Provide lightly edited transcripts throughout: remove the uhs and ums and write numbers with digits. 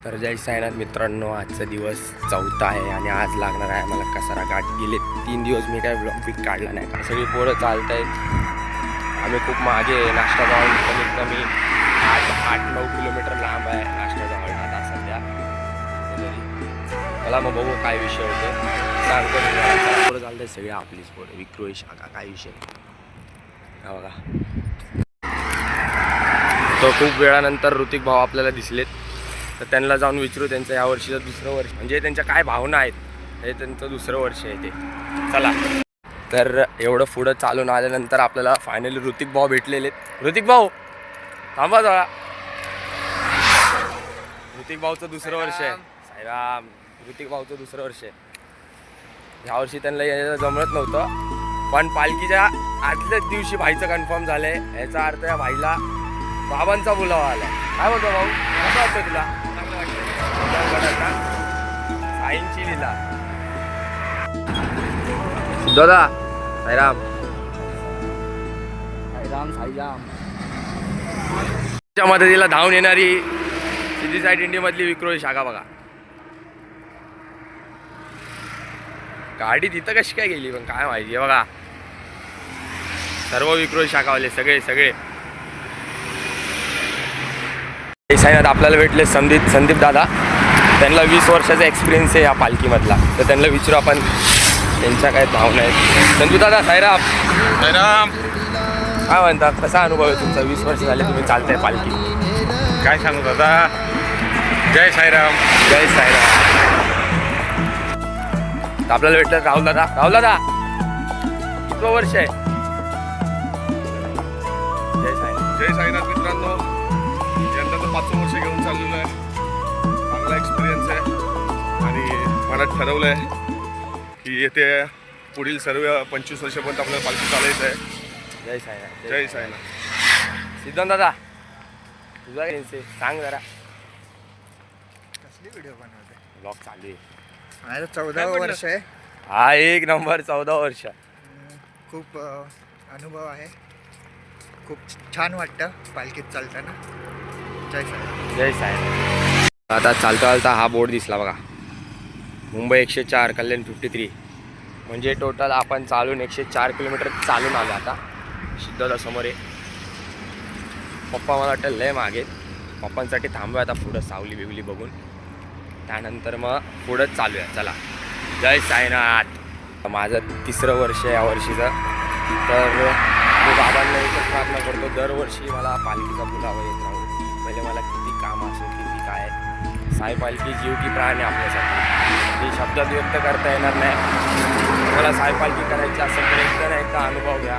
तर जय साईनाथ मित्रांनो, आजचा दिवस 4था आहे आणि आज लागणार आहे मला कसारा घाट. गेले 3 दिवस मी काय ब्लॉग बिग काढला नाही. सगळी पोरं चालत आहेत. आम्ही खूप मागे आहे. नाश्ता जाऊन कमीत कमी 8-9 किलोमीटर लांब आहे नाश्ता जाऊन आता सध्या. मला मग बघू काय विषय होतो सांगतो. पोरं चालत आहेत सगळे आपलीच पोरं. विक्रोळी शाखा काय विषय हा बघा. तो खूप वेळानंतर ऋतिक भाऊ आपल्याला दिसलेत. तर त्यांना जाऊन विचारू त्यांचं या वर्षीचं दुसरं वर्ष म्हणजे त्यांच्या काय भावना आहेत. हे त्यांचं दुसरं वर्ष आहे ते. चला तर एवढं पुढं चालून आल्यानंतर आपल्याला फायनली ऋतिक भाऊ भेटलेले. ऋतिक भाऊ थांबा जरा. ऋतिक भाऊचं दुसरं वर्ष आहे. साईराम. ऋतिक भाऊचं दुसरं वर्ष आहे. यावर्षी त्यांना यायला जमत नव्हतं, पण पालखीच्या आदल्याच दिवशी भाईचं कन्फर्म झालं आहे. याचा अर्थ या भाईला बाबांचा बोलावा आला. काय बोलतो भाऊ, कसं वाटतं तुला? साईंची लीला. दादा साईराम. साईराम साईराम. च्या मदतीला धावून येणारी सिद्धी साई दिंडीमधली विक्रोळी शाखा बघा. गाडी तिथं कशी काय गेली पण काय माहिती. बघा सर्व विक्रोळी शाखावाले सगळे साईनाथ आपल्याला भेटले संदीप दादा. त्यांना 20 वर्षाचा एक्सपिरियन्स आहे या पालखीमधला. तर त्यांना विचारू आपण त्यांच्या काय भावना आहेत. संदीप दादा साईराम. साईराम. काय म्हणतात, कसा अनुभव आहे तुमचा? 20 वर्ष झाले तुम्ही चालताय पालखी. काय सांगू दादा. जय साईराम. जय साईराम. आपल्याला भेटलं राहुल दादा किती वर्ष आहे? जय साईनाथ. जय साईनाथ मित्रांनो, यंदाचं 5वं वर्ष घेऊन चाललेलो आहे. चांगला एक्सपिरियन्स आहे आणि मनात ठरवलं आहे की येते पुढील सर्व 25 वर्षापर्यंत आपल्याला पालखी चालायचं आहे. जय साईनाथ. जय साईनाथ. सिद्धांत दादा तुझा सांग जरा. कसली व्हिडिओ बनवते? ब्लॉग चालू आहे. माझं 14वं वर्ष आहे. हा एक नंबर 14 वर्ष. खूप अनुभव आहे. खूप छान वाटतं पालखीत चालताना. जय साईराम. जय साईनाथ. आता चालता हा बोर्ड दिसला बघा. मुंबई 104 कल्याण 53 म्हणजे टोटल आपण चालून 104 किलोमीटर चालून आलो. आता सिद्धार्थ समोर आहे. पप्पा मला वाटतं लय मागे. पप्पांसाठी थांबूया आता पुढं सावली बिवली बघून. त्यानंतर मग पुढंच चालू आहे. चला जय साईनाथ. माझं 3रं वर्ष आहे या वर्षीचं. तर मी बाबांना एकच प्रार्थना करतो दरवर्षी मला पालखीचा बुलावा येत राहू. पहिले मला किती काम असो किती काय, साई पालखी जीव की प्राण आहे आपल्यासाठी. ती शब्दात व्यक्त करता येणार नाही. मला साई पालखी करायची असेल तर एकदा अनुभव घ्या.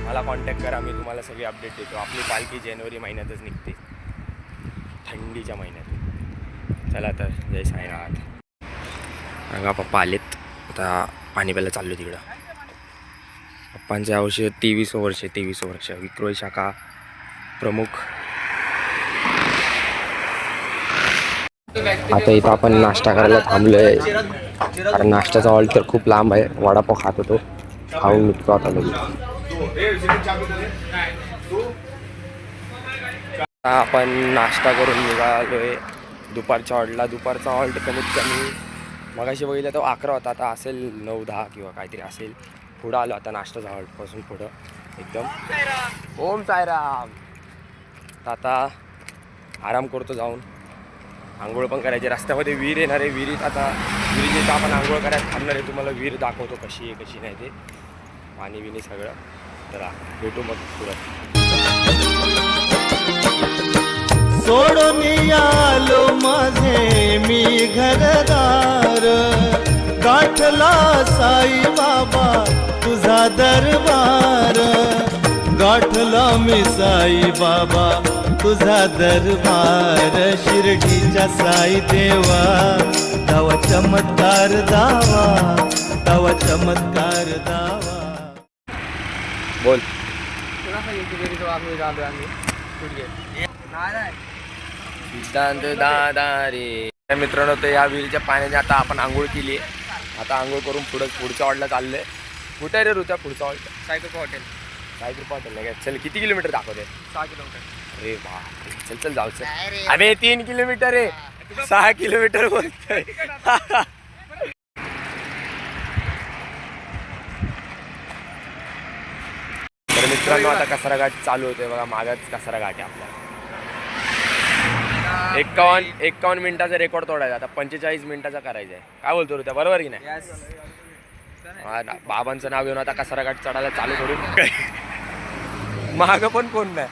मला कॉन्टॅक्ट करा. मी तुम्हाला सगळी अपडेट देतो. आपली पालखी जानेवारी महिन्यातच निघते, थंडीच्या महिन्यात. चला तर जय साईनाथ. रंगा पप्पा आलेत. आता पाणी प्यायला चाललो तिकडं. पप्पांच्या यावर्षी 23वं वर्ष. 23वं वर्ष विक्रोळी शाखा प्रमुख. आता इथं आपण नाश्ता करायला थांबलोय कारण नाश्त्याचा हॉल तर खूप लांब आहे. वडापाव खात होतो, खाऊन निघतो आता लगेच. आपण नाश्ता करून निघालोय दुपारच्या हॉल्टला. दुपारचा हॉल्ट कमीत कमी मगाशी बघितलं तर 11 होता. आता असेल 9-10 किंवा काहीतरी असेल. पुढं आलो आता नाश्ताचा हॉल्टपासून पुढं एकदम. ओम साईराम. आता आराम करतो जाऊन. आंघोळ पण करायची. रस्त्यामध्ये विहीर येणार आहे. विहिरीत आता विहिरीत आपण आंघोळ करायला थांबणार आहे. तुम्हाला विहीर दाखवतो कशी आहे कशी नाही ते. पाणी बिणी सगळं. तर भेटू मग पुढं. सोडून आलो माझे मी घरदार. गाठला साई बाबा तुझा दरबार. गाठला मी साई बाबा तुझा दरबार. शिर्डीच्या साई देवा तवा चमत्कार दावा. तवा चमत्कार दावा. बोल. सिद्धांत दादा रे. मित्रांनो, तर या विहिरीच्या पाण्याने आता आपण आंघोळ केली आहे. आता आंघोळ करून पुढच्या हॉल्टला चाललं आहे. कुठे आहे रे ऋत्या पुढचा halt? Saikripa hotel. Saikripa hotel नाही काय. चल किती किलोमीटर दाखवते? 6 किलोमीटर. अरे बाप, चल चल जाऊ चल. नाही रे. अबे 3 किलोमीटर आहे, 6 किलोमीटर बोलतोय. तर मित्रांनो आता कसारा घाट चालू होतोय बघा, मागच कसारा घाट आहे आपला. 51 मिनिटाचा रेकॉर्ड तोडायचा, आता 45 मिनिटाचा करायचा आहे. काय बोलतो रे त्या, बरोबर की नाही? हा ना, बाबांचं नाव घेऊन आता कसारा घाट चढायला चालू करून माग पण कोण नाही.